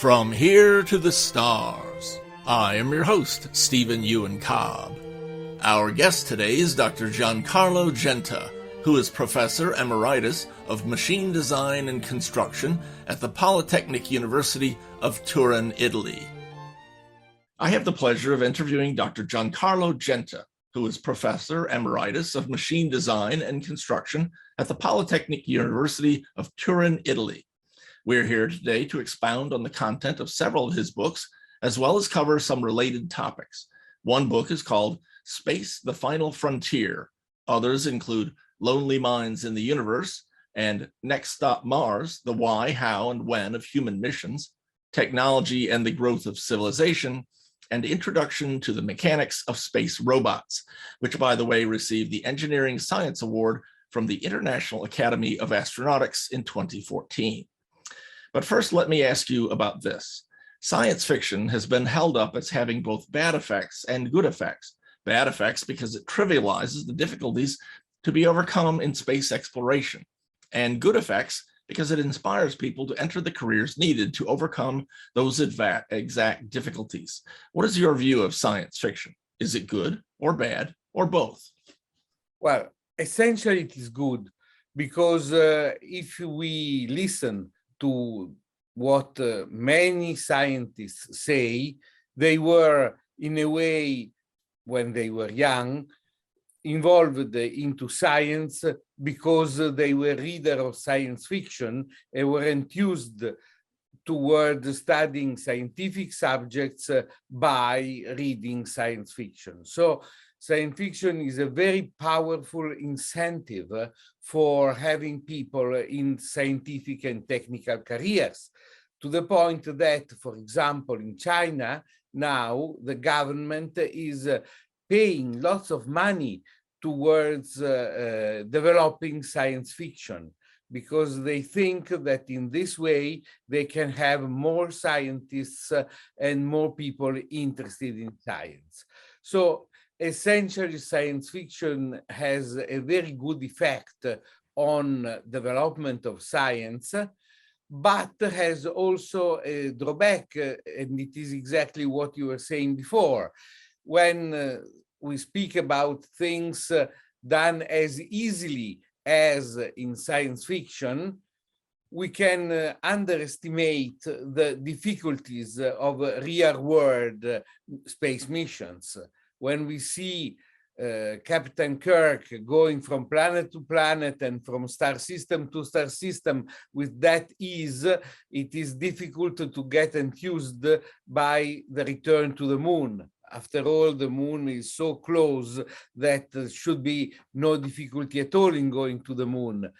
From here to the stars, I am your host, Stephen Euin Cobb. Our guest today is Dr. Giancarlo Genta, who is Professor Emeritus of Machine Design and Construction at the Polytechnic University of Turin, Italy. I have the pleasure of interviewing Dr. Giancarlo Genta, who is Professor Emeritus of Machine Design and Construction at the Polytechnic University of Turin, Italy. We're here today to expound on the content of several of his books, as well as cover some related topics. One book is called Space, the Final Frontier. Others include Lonely Minds in the Universe and Next Stop Mars, the Why, How, and When of Human Missions, Technology and the Growth of Civilization, and Introduction to the Mechanics of Space Robots, which, by the way, received the Engineering Science Award from the International Academy of Astronautics in 2014. But first, let me ask you about this. Science fiction has been held up as having both bad effects and good effects. Bad effects because it trivializes the difficulties to be overcome in space exploration, and good effects because it inspires people to enter the careers needed to overcome those exact difficulties. What is your view of science fiction? Is it good or bad or both? Well, essentially it is good because if we listen to what many scientists say, they were, in a way, when they were young, involved into science because they were readers of science fiction and were enthused toward studying scientific subjects by reading science fiction. So science fiction is a very powerful incentive for having people in scientific and technical careers, to the point that, for example, in China, now the government is paying lots of money towards developing science fiction, because they think that in this way they can have more scientists and more people interested in science. So essentially, science fiction has a very good effect on development of science, but has also a drawback, and it is exactly what you were saying before. When we speak about things done as easily as in science fiction, we can underestimate the difficulties of real-world space missions. When we see Captain Kirk going from planet to planet and from star system to star system with that ease, it is difficult to get enthused by the return to the moon. After all, the moon is so close that there should be no difficulty at all in going to the moon,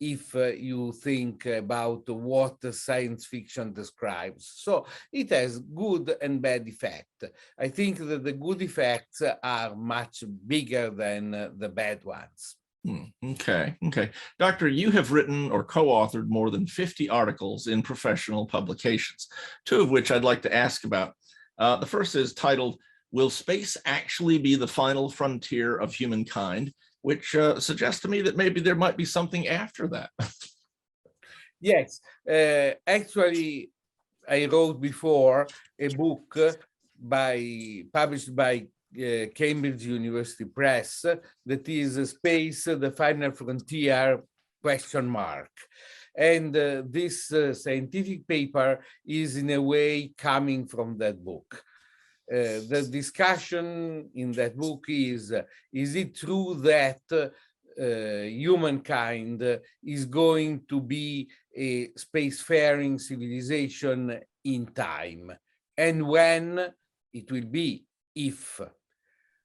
if you think about what science fiction describes. So it has good and bad effect. I think that the good effects are much bigger than the bad ones. Okay. Doctor, you have written or co-authored more than 50 articles in professional publications, two of which I'd like to ask about. The first is titled, Will Space Actually Be the Final Frontier of Humankind? Which suggests to me that maybe there might be something after that. Yes, actually, I wrote before a book published by Cambridge University Press that is Space, the Final Frontier, ? And this scientific paper is in a way coming from that book. The discussion in that book is it true that humankind is going to be a spacefaring civilization in time? And when it will be, if?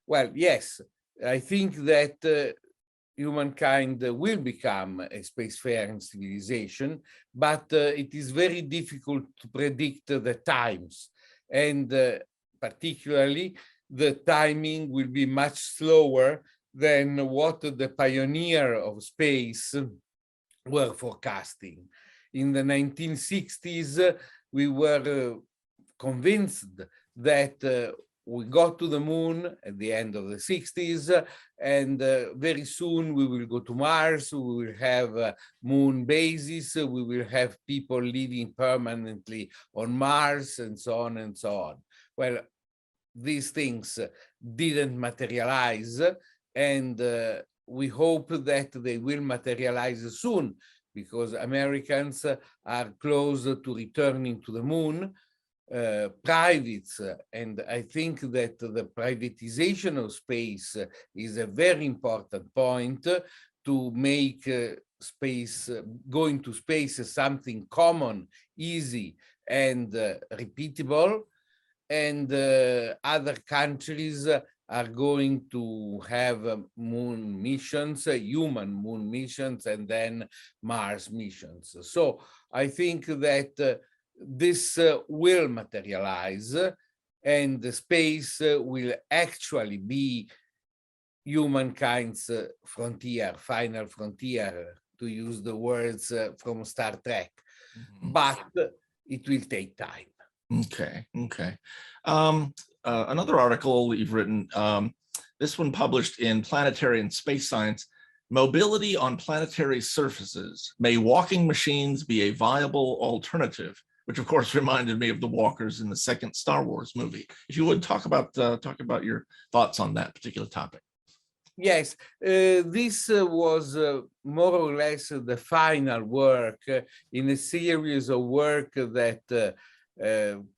Well, yes, I think that humankind will become a spacefaring civilization, but it is very difficult to predict the times. And particularly, the timing will be much slower than what the pioneer of space were forecasting. In the 1960s, we were convinced that we got to the moon at the end of the 60s, and very soon we will go to Mars, we will have moon bases, we will have people living permanently on Mars, and so on and so on. Well, these things didn't materialize, and we hope that they will materialize soon, because Americans are close to returning to the moon. Privates, and I think that the privatization of space is a very important point to make space, going to space, something common, easy, and repeatable. And other countries are going to have moon missions, human moon missions, and then Mars missions. So I think that this will materialize, and the space will actually be humankind's frontier, final frontier, to use the words from Star Trek. But it will take time. Okay. Another article that you've written, this one published in Planetary and Space Science: mobility on planetary surfaces. May walking machines be a viable alternative? Which of course reminded me of the walkers in the second Star Wars movie. If you would talk about your thoughts on that particular topic. Yes, this was more or less the final work in a series of work that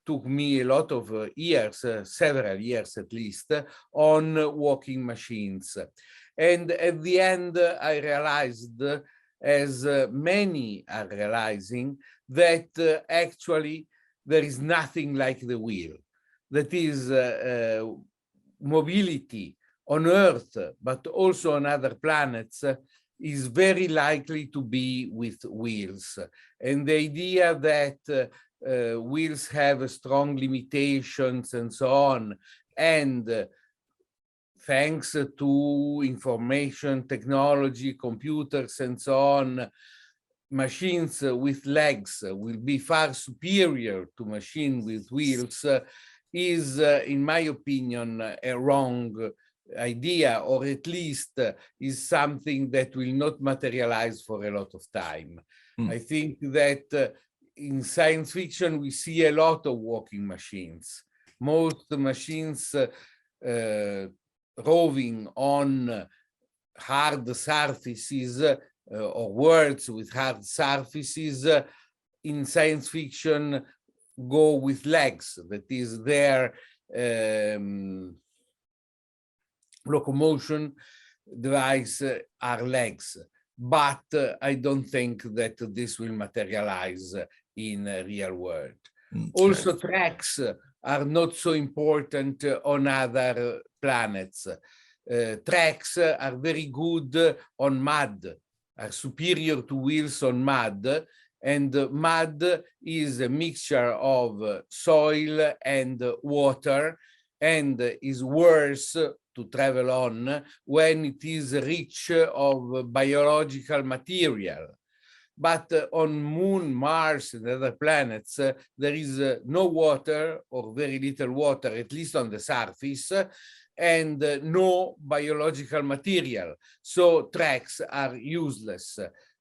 took me a lot of years, several years at least, on walking machines. And at the end, I realized, as many are realizing, that actually there is nothing like the wheel. That is, mobility on Earth, but also on other planets, is very likely to be with wheels. And the idea that wheels have strong limitations and so on, and thanks to information technology, computers, and so on, machines with legs will be far superior to machines with wheels, is, in my opinion, a wrong idea, or at least is something that will not materialize for a lot of time. I think that in science fiction, we see a lot of walking machines. Most machines roving on hard surfaces, or worlds with hard surfaces, in science fiction go with legs. That is, their locomotion device are legs. But I don't think that this will materialize in the real world. Okay. Also, tracks are not so important on other planets. Tracks are very good on mud, are superior to wheels on mud, and mud is a mixture of soil and water, and is worse to travel on when it is rich of biological material. But on Moon, Mars, and other planets, there is no water, or very little water, at least on the surface, and no biological material. So tracks are useless.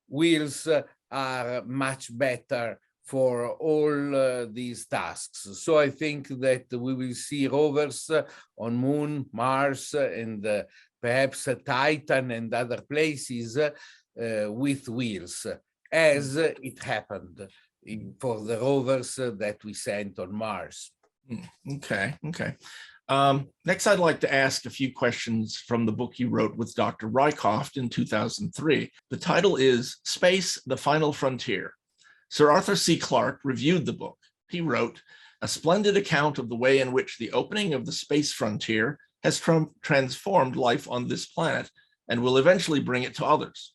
Wheels are much better for all these tasks. So I think that we will see rovers on Moon, Mars, and perhaps Titan and other places with wheels, as it happened for the rovers that we sent on Mars. Okay. Next, I'd like to ask a few questions from the book you wrote with Dr. Rycroft in 2003. The title is Space, the Final Frontier. Sir Arthur C. Clarke reviewed the book. He wrote, a splendid account of the way in which the opening of the space frontier has transformed life on this planet and will eventually bring it to others.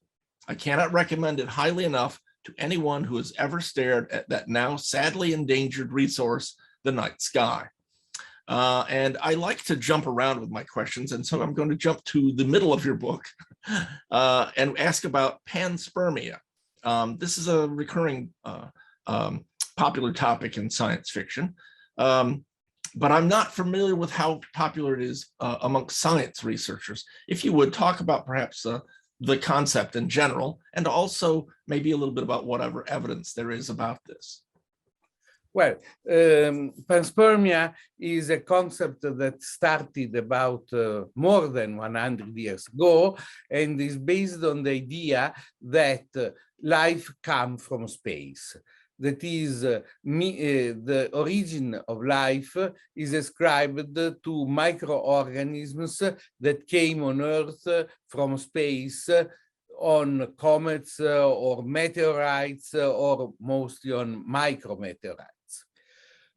I cannot recommend it highly enough to anyone who has ever stared at that now sadly endangered resource, the night sky. And I like to jump around with my questions, and so I'm going to jump to the middle of your book and ask about panspermia. This is a recurring popular topic in science fiction. but I'm not familiar with how popular it is amongst science researchers. If you would talk about perhaps the concept in general, and also maybe a little bit about whatever evidence there is about this. Well, panspermia is a concept that started about more than 100 years ago, and is based on the idea that life comes from space. That is, the origin of life is ascribed to microorganisms that came on Earth from space on comets or meteorites, or mostly on micrometeorites.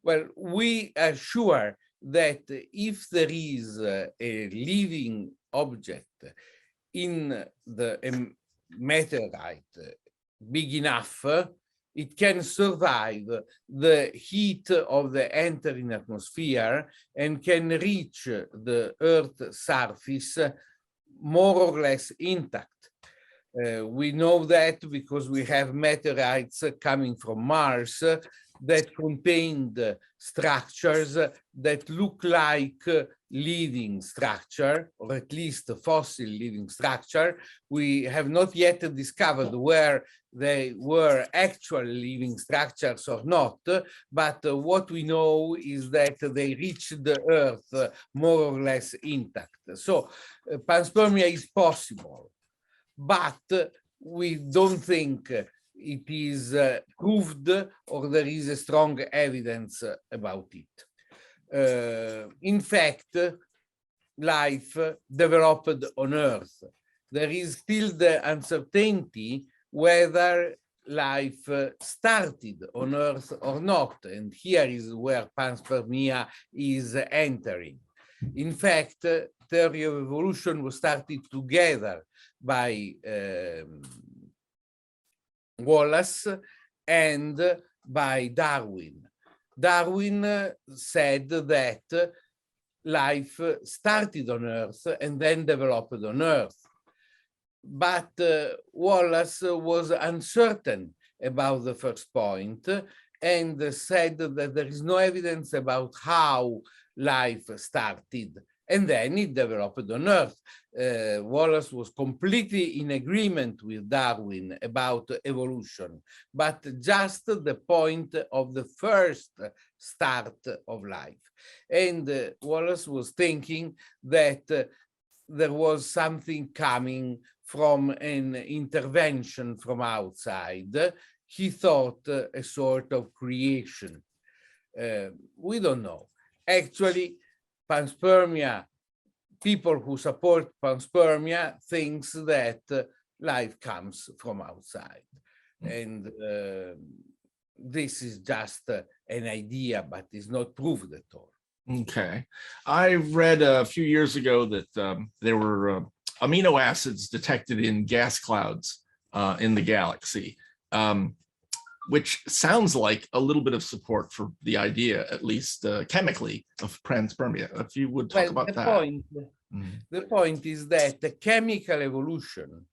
Well, we are sure that if there is a living object in the meteorite big enough, it can survive the heat of the entering atmosphere and can reach the Earth's surface more or less intact. We know that because we have meteorites coming from Mars that contained structures that look like living structure, or at least fossil living structure. We have not yet discovered where they were actual living structures or not, but what we know is that they reached the Earth more or less intact. So panspermia is possible, but we don't think it is proved, or there is a strong evidence about it. In fact, life developed on Earth. There is still the uncertainty whether life started on Earth or not, and here is where panspermia is entering. In fact, theory of evolution was started together by Wallace and by Darwin. Darwin said that life started on Earth and then developed on Earth. But Wallace was uncertain about the first point and said that there is no evidence about how life started, and then it developed on Earth. Wallace was completely in agreement with Darwin about evolution, but just the point of the first start of life. And Wallace was thinking that there was something coming from an intervention from outside. He thought a sort of creation. We don't know. Actually, panspermia, people who support panspermia thinks that life comes from outside. And this is just an idea, but it's not proved at all. Okay. I read a few years ago that there were amino acids detected in gas clouds in the galaxy, which sounds like a little bit of support for the idea, at least chemically, of panspermia. If you would talk about that. The point is that the chemical evolution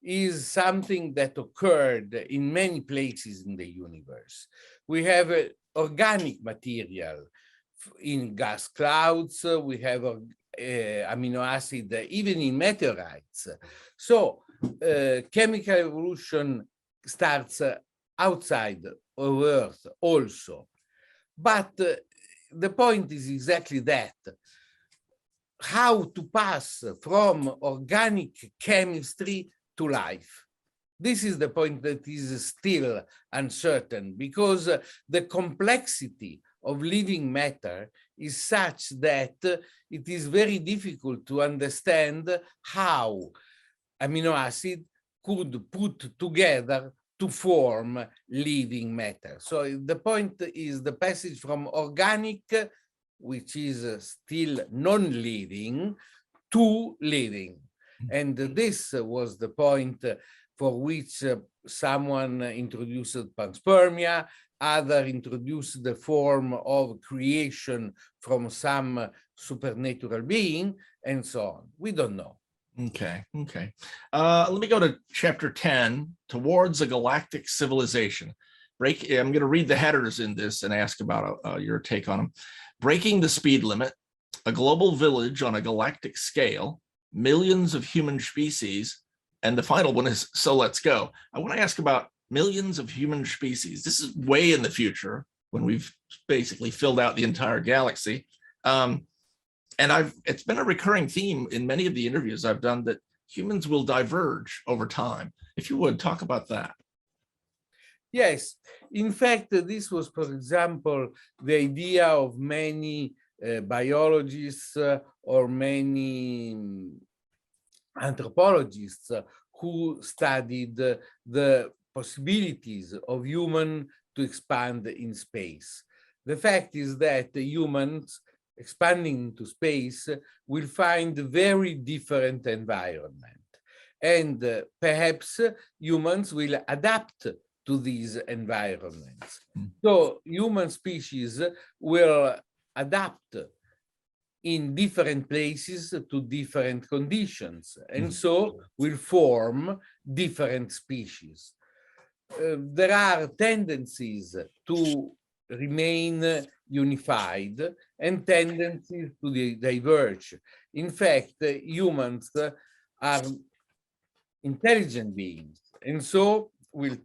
is something that occurred in many places in the universe. We have organic material in gas clouds, we have amino acid even in meteorites. So chemical evolution starts outside of Earth also. But the point is exactly that. How to pass from organic chemistry to life. This is the point that is still uncertain, because the complexity of living matter is such that it is very difficult to understand how amino acid could put together to form living matter. So the point is the passage from organic, which is still non-living, to living. And this was the point for which someone introduced panspermia, other introduced the form of creation from some supernatural being, and so on. We don't know. Okay. Let me go to chapter 10, Towards a Galactic Civilization. I'm going to read the headers in this and ask about your take on them. breaking the speed limit, a global village on a galactic scale, millions of human species, and the final one is So Let's Go. I want to ask about millions of human species. This is way in the future when we've basically filled out the entire galaxy. And it's been a recurring theme in many of the interviews I've done that humans will diverge over time. If you would, talk about that. Yes, in fact, this was, for example, the idea of many biologists or many anthropologists who studied the possibilities of human to expand in space. The fact is that humans expanding into space will find a very different environment. And perhaps humans will adapt to these environments. So human species will adapt in different places to different conditions, and so will form different species. There are tendencies to remain unified and tendencies to diverge. In fact, humans are intelligent beings, and so will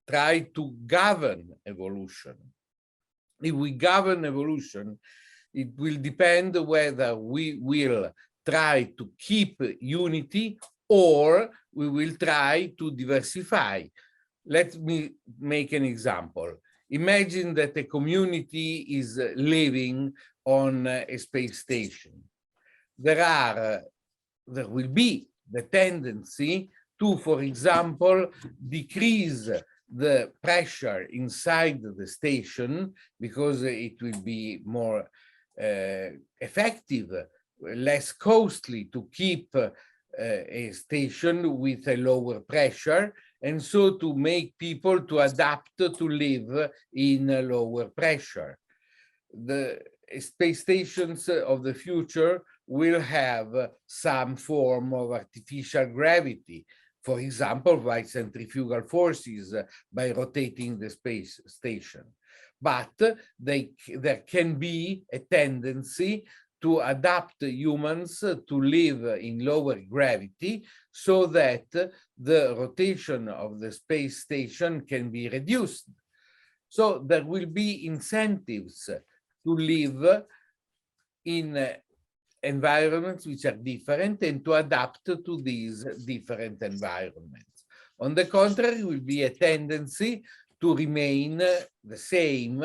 try to govern evolution. If we govern evolution, it will depend whether we will try to keep unity or we will try to diversify. Let me make an example. Imagine that a community is living on a space station. There will be the tendency to, for example, decrease the pressure inside the station because it will be more effective, less costly to keep a station with a lower pressure, and so to make people to adapt to live in a lower pressure. The space stations of the future will have some form of artificial gravity, for example, by centrifugal forces, by rotating the space station. But there can be a tendency to adapt humans to live in lower gravity so that the rotation of the space station can be reduced. So there will be incentives to live in environments which are different and to adapt to these different environments. On the contrary, will be a tendency to remain the same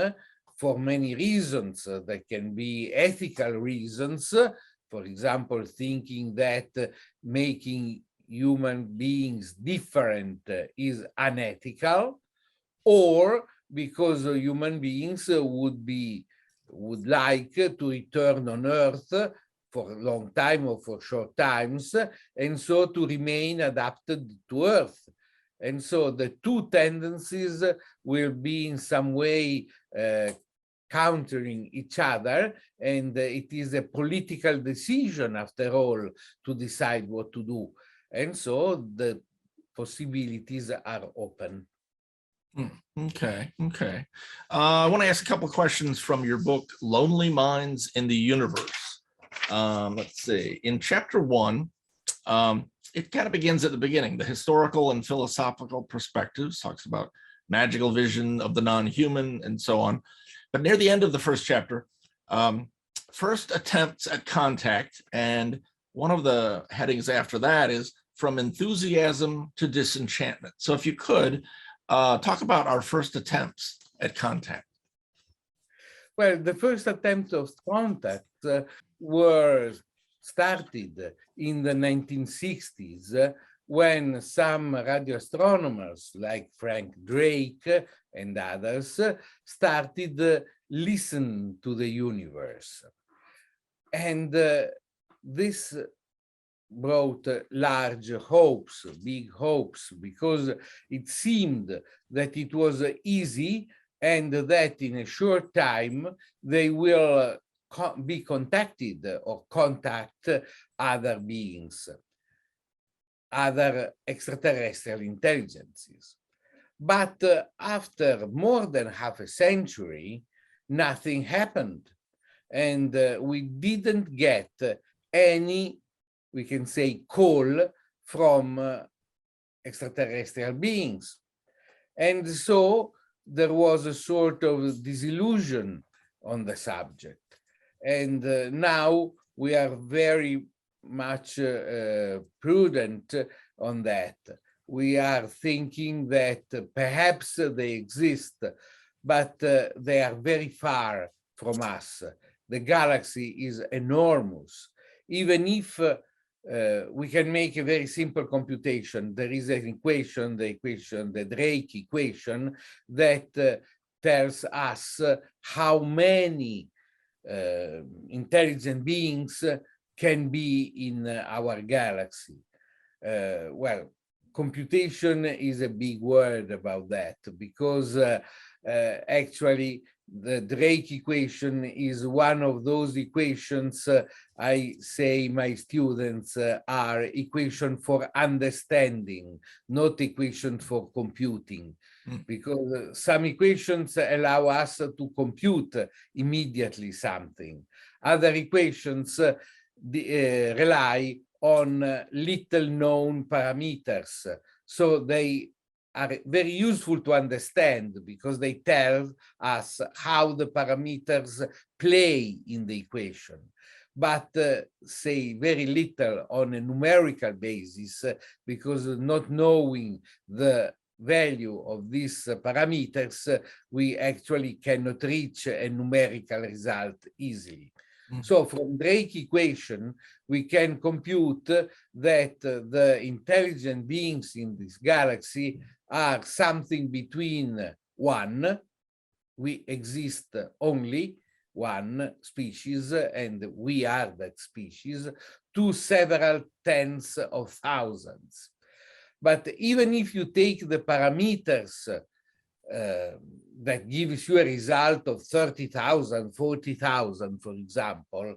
for many reasons. There can be ethical reasons, for example, thinking that making human beings different is unethical, or because human beings would like to return on Earth for a long time or for short times, and so to remain adapted to Earth. And so the two tendencies will be in some way countering each other, and it is a political decision, after all, to decide what to do. And so the possibilities are open. Okay. I want to ask a couple of questions from your book, Lonely Minds in the Universe. Let's see. In chapter 1, it kind of begins at the beginning. The historical and philosophical perspectives, talks about magical vision of the non-human and so on. But near the end of the first chapter, first attempts at contact, and one of the headings after that is From Enthusiasm to Disenchantment. So if you could, talk about our first attempts at contact. Well, the first attempts of contact were started in the 1960s when some radio astronomers like Frank Drake and others started listening to the universe. And this brought large hopes, big hopes, because it seemed that it was easy and that in a short time they will be contacted or contact other beings, other extraterrestrial intelligences. But after more than half a century, nothing happened. and we didn't get any, we can say, call from extraterrestrial beings. And so there was a sort of disillusion on the subject. And now we are very much prudent on that. We are thinking that perhaps they exist, but they are very far from us. The galaxy is enormous. Even if we can make a very simple computation, there is an equation, the Drake equation, that tells us how many intelligent beings can be in our galaxy. Well, computation is a big word about that, because actually the Drake equation is one of those equations I say my students are equation for understanding, not equation for computing. Because some equations allow us to compute immediately something. Other equations rely on little known parameters. So they are very useful to understand because they tell us how the parameters play in the equation. But say very little on a numerical basis, because not knowing the value of these parameters, we actually cannot reach a numerical result easily. So from Drake equation, we can compute that the intelligent beings in this galaxy are something between one, we exist only one species, and we are that species, to several tens of thousands. But even if you take the parameters that gives you a result of 30,000, 40,000, for example,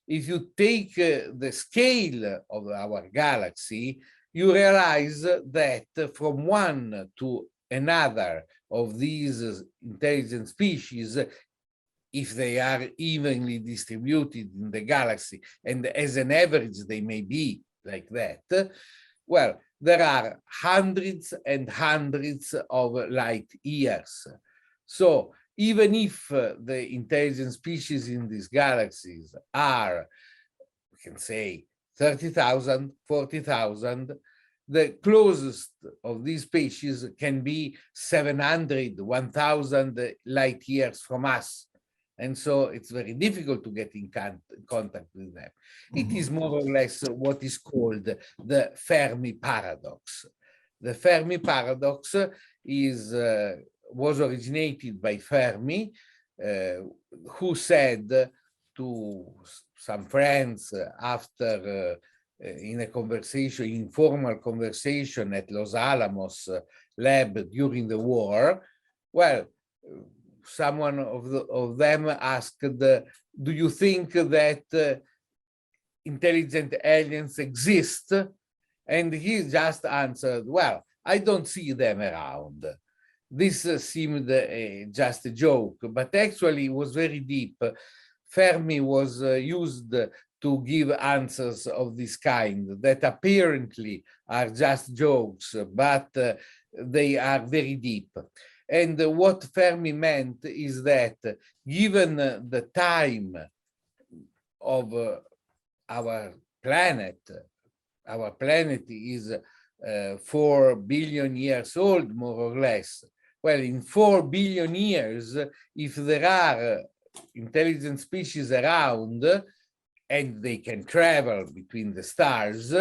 if you take the scale of our galaxy, you realize that from one to another of these intelligent species, if they are evenly distributed in the galaxy, and as an average they may be like that, well, there are hundreds and hundreds of light years. So even if the intelligent species in these galaxies are, we can say, 30,000, 40,000, the closest of these species can be 700, 1,000 light years from us. And so it's very difficult to get in contact with them. It is more or less what is called the Fermi paradox. The Fermi paradox is, was originated by Fermi, who said to some friends after in a conversation, informal conversation at Los Alamos lab during the war, well, someone of them asked, do you think that intelligent aliens exist? And he just answered, well, I don't see them around. This seemed just a joke, but actually it was very deep. Fermi was used to give answers of this kind that apparently are just jokes, but they are very deep. And what Fermi meant is that given the time of our planet is 4 billion years old, more or less. Well, in 4 billion years, if there are intelligent species around and they can travel between the stars,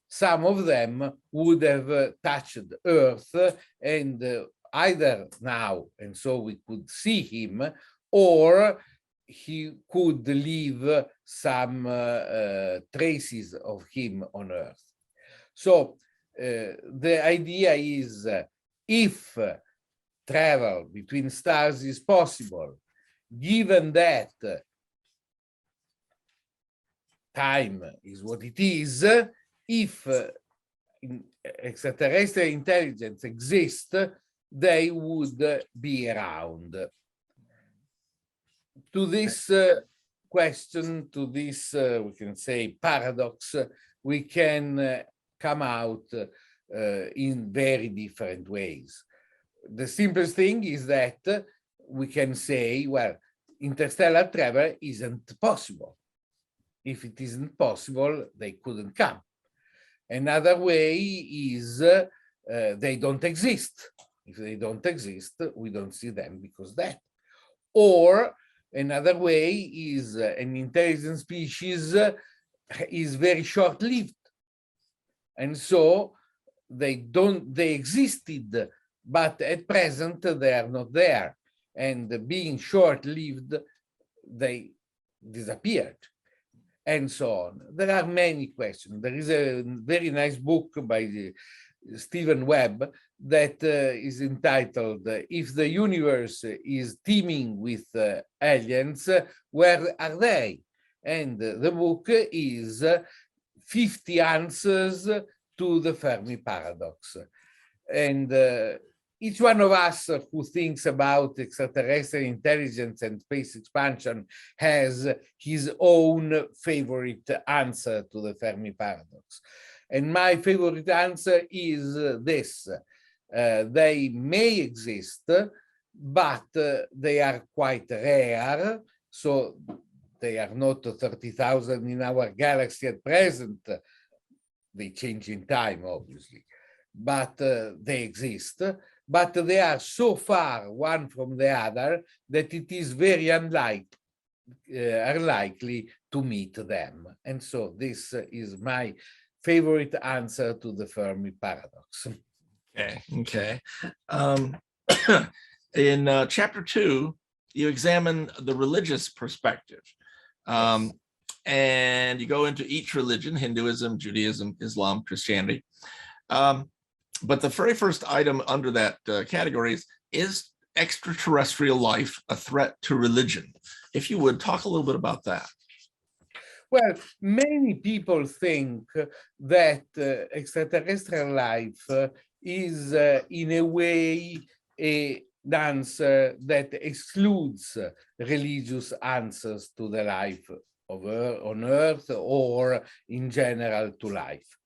some of them would have touched Earth, and either now, and so we could see him, or he could leave some traces of him on Earth. So the idea is, if travel between stars is possible, given that time is what it is, if extraterrestrial intelligence exists, they would be around. To this question, to this, we can say, paradox, we can come out in very different ways. The simplest thing is that we can say, well, interstellar travel isn't possible. If it isn't possible, they couldn't come. Another way is they don't exist. If they don't exist, we don't see them because that. Or another way is an intelligent species is very short-lived. And so they existed, but at present they are not there. And being short-lived, they disappeared, and so on. There are many questions. There is a very nice book by Stephen Webb that is entitled, If the Universe is Teeming with Aliens, Where Are They? And the book is 50 Answers to the Fermi Paradox. And each one of us who thinks about extraterrestrial intelligence and space expansion has his own favorite answer to the Fermi Paradox. And my favorite answer is this. They may exist, but they are quite rare. So they are not 30,000 in our galaxy at present. They change in time, obviously, but they exist. But they are so far one from the other that it is very unlikely to meet them. And so this is my favorite answer to the Fermi Paradox. Okay. In chapter 2, you examine the religious perspective. Yes. And you go into each religion: Hinduism, Judaism, Islam, Christianity. But the very first item under that category is extraterrestrial life a threat to religion? If you would, talk a little bit about that. Well, many people think that extraterrestrial life is in a way an answer that excludes religious answers to the life of on Earth or in general to life.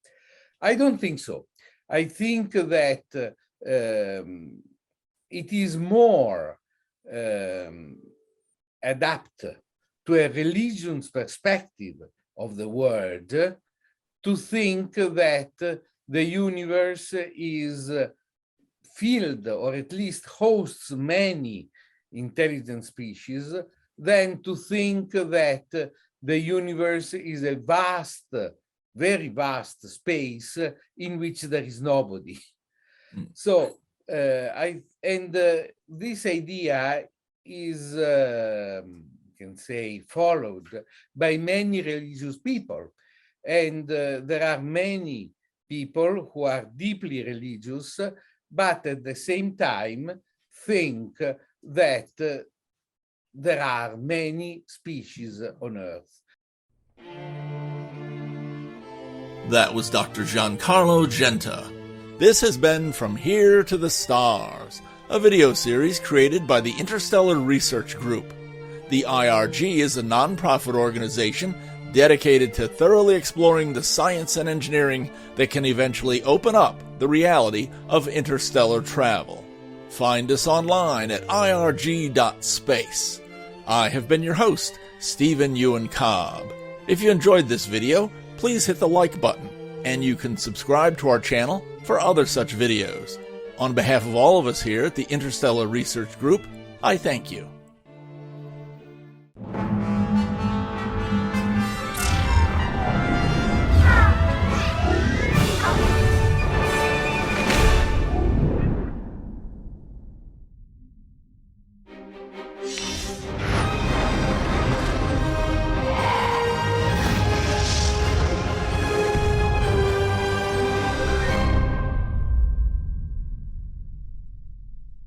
I don't think so. I think that it is more adapted to a religion's perspective of the world to think that the universe is filled, or at least hosts, many intelligent species, than to think that the universe is a vast, very vast space in which there is nobody. So this idea is, can say, followed by many religious people. And there are many people who are deeply religious, but at the same time think that there are many species on Earth. That was Dr. Giancarlo Genta. This has been From Here to the Stars, a video series created by the Interstellar Research Group. The IRG is a non-profit organization dedicated to thoroughly exploring the science and engineering that can eventually open up the reality of interstellar travel. Find us online at irg.space. I have been your host, Stephen Euin Cobb. If you enjoyed this video, please hit the like button, and you can subscribe to our channel for other such videos. On behalf of all of us here at the Interstellar Research Group, I thank you.